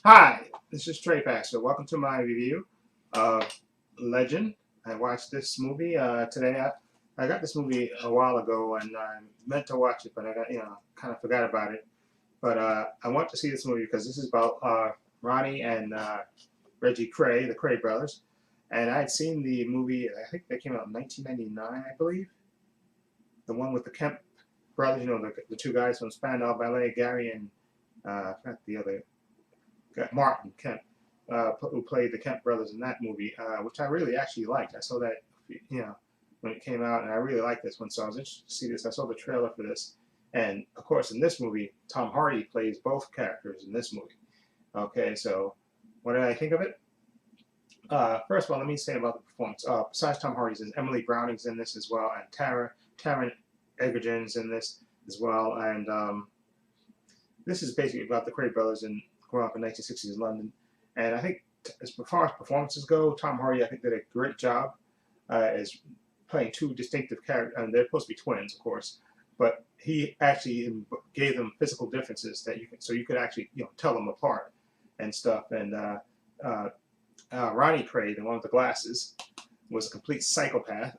Hi, this is Trepacer. Welcome to my review of Legend. I watched this movie today. I got this movie a while ago and I meant to watch it, but I got kind of forgot about it. But I want to see this movie because this is about Ronnie and Reggie Cray, the Cray brothers. And I had seen the movie. I think they came out in 1999, I believe. The one with the Kemp brothers. The two guys from Spandau Ballet, Gary and I forgot the other. Martin Kemp, who played the Kemp brothers in that movie, which I really actually liked. I saw that, when it came out, and I really liked this one, so I was interested to see this. I saw the trailer for this, and of course, in this movie, Tom Hardy plays both characters in this movie. Okay, so what did I think of it? First of all, let me say about the performance. Besides Tom Hardy's, Emily Browning's in this as well, and Taron Egerton's in this as well, and this is basically about the Cray brothers and growing up in 1960s London. And I think, as far as performances go, Tom Hardy, I think, did a great job as playing two distinctive characters. And they're supposed to be twins, of course, but he actually gave them physical differences that you could actually tell them apart and stuff. And Ronnie Cray, the one with the glasses, was a complete psychopath,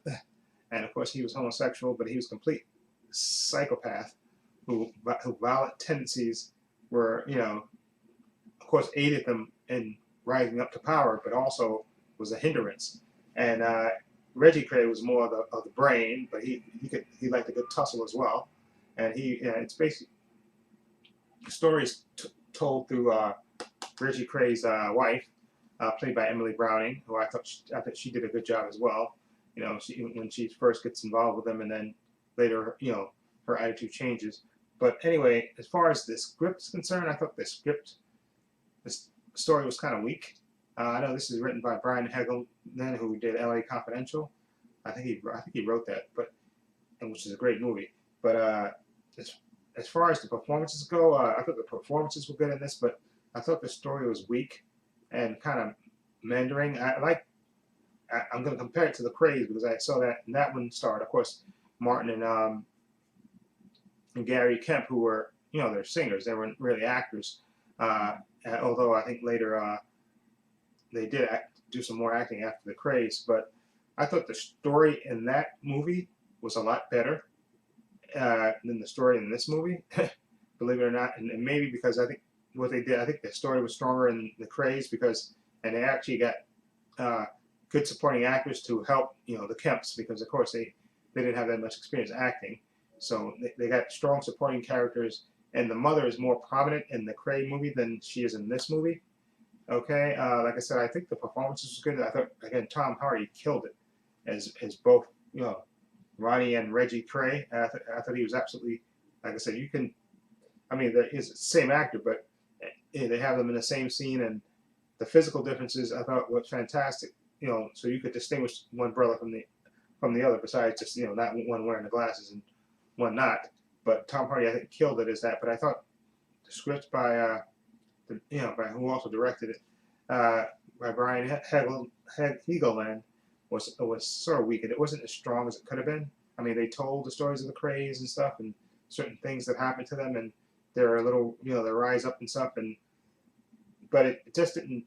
and of course he was homosexual, but he was a complete psychopath who violent tendencies were, of course, aided them in rising up to power, but also was a hindrance. And Reggie Cray was more of the brain, but he liked a good tussle as well. And it's basically the story is told through Reggie Cray's wife, played by Emily Browning, who I thought she did a good job as well. When she first gets involved with them, and then later, her attitude changes. But anyway, as far as the script is concerned, I thought this story was kind of weak. I know this is written by Brian Hegel, who did L.A. Confidential. I think he wrote that, which is a great movie. But as far as the performances go, I thought the performances were good in this, but I thought the story was weak and kind of meandering. I'm going to compare it to The Craze because I saw that one starred, of course, Martin and Gary Kemp, who were, they're singers. They weren't really actors. Although I think later they did do some more acting after The Craze. But I thought the story in that movie was a lot better than the story in this movie, believe it or not. And maybe because I think what they did, I think the story was stronger in The Craze and they actually got good supporting actors to help, the Kemps, because of course they didn't have that much experience acting. So they got strong supporting characters, and the mother is more prominent in the Cray movie than she is in this movie. Okay, like I said, I think the performances was good. I thought, again, Tom Hardy killed it as both, Ronnie and Reggie Cray. I thought he was absolutely, like I said, he's the same actor, but they have them in the same scene, and the physical differences I thought were fantastic. So you could distinguish one brother from the other, besides just not one wearing the glasses and one not. But Tom Hardy, I think, killed it as that. But I thought the script by by who also directed it, by Brian Hegelman, was sort of weak. It wasn't as strong as it could have been. I mean, they told the stories of the Craze and stuff, and certain things that happened to them, and their little, their rise up and stuff, but it just didn't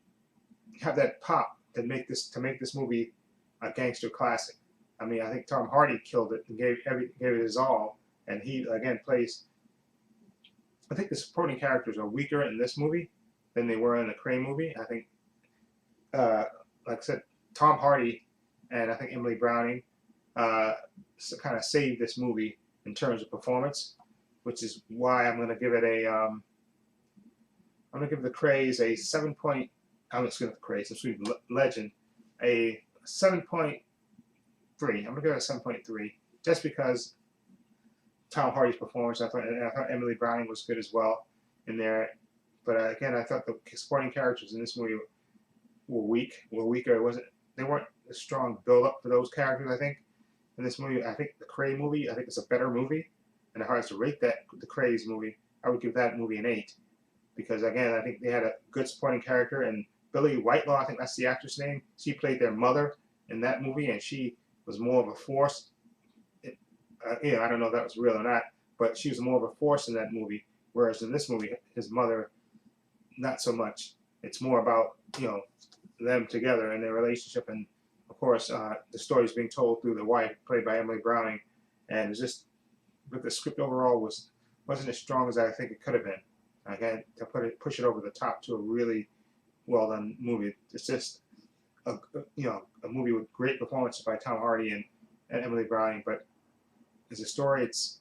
have that pop to make this movie a gangster classic. I mean, I think Tom Hardy killed it and gave it his all, and he again plays. I think the supporting characters are weaker in this movie than they were in the Cray movie. I think, like I said, Tom Hardy and I think Emily Browning kind of saved this movie in terms of performance, which is why I'm going to give it I'm going to give The Craze a 7 point. I'm just going to Craze. Excuse me, Legend a 7.3. I'm going to give it a 7.3 just because Tom Hardy's performance. I thought Emily Browning was good as well in there. But again, I thought the supporting characters in this movie were weaker. They weren't a strong build up for those characters. I think in this movie, I think the Cray movie, I think it's a better movie. And if I was to rate the Craze movie, I would give that movie an 8 because again, I think they had a good supporting character, and Billy Whitelaw, I think that's the actress name. She played their mother in that movie, and she was more of a force. I don't know if that was real or not, but she was more of a force in that movie. Whereas in this movie, his mother, not so much. it's more about, you know, them together and their relationship, and of course the story is being told through the wife, played by Emily Browning, and it's just, but the script overall wasn't as strong as I think it could have been. Again, to push it over the top to a really well done movie. It's just a, you know, a movie with great performances by Tom Hardy and Emily Browning, but as a story, it's,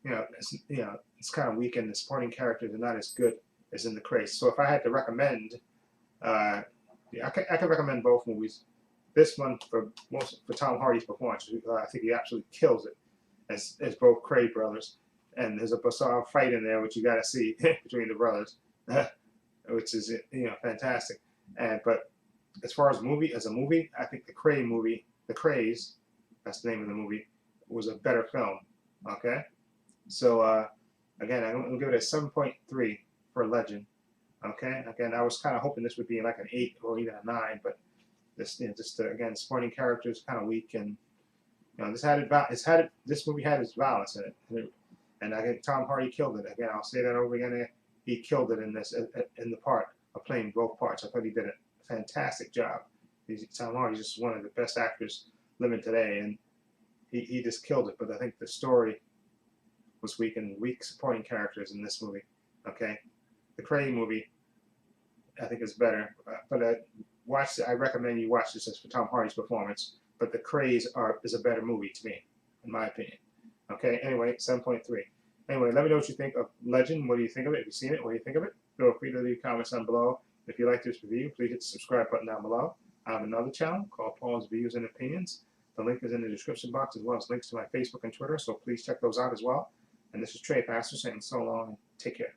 it's kind of weak, and the supporting characters are not as good as in The Craze. So if I had to recommend, yeah, I could recommend both movies. This one for Tom Hardy's performance. I think he absolutely kills it as both Craig brothers. And there's a bizarre fight in there, which you got to see between the brothers, which is, fantastic. But as far as a movie, I think The Craze, that's the name of the movie, was a better film. Okay, so again, I'm gonna give it a 7.3 for Legend. Okay, again, I was kind of hoping this would be like an 8 or even a 9, but this, again, supporting characters kind of weak, and this movie had its balance in it, and I think Tom Hardy killed it. Again, I'll say that over again. He killed it in this, in the part of playing both parts. I thought he did a fantastic job. Tom Hardy's just one of the best actors living today, and he just killed it. But I think the story was weak, and weak supporting characters in this movie. Okay, the Craig movie, I think, is better. But I recommend you watch this just for Tom Hardy's performance. But The Craze is a better movie to me, in my opinion. Okay, anyway, 7.3. Anyway, let me know what you think of Legend. What do you think of it? Have you seen it? What do you think of it? Feel free to leave comments down below. If you like this review, please hit the subscribe button down below. I have another channel called Paul's Views and Opinions. The link is in the description box, as well as links to my Facebook and Twitter, so please check those out as well. And this is Trepacer saying so long and take care.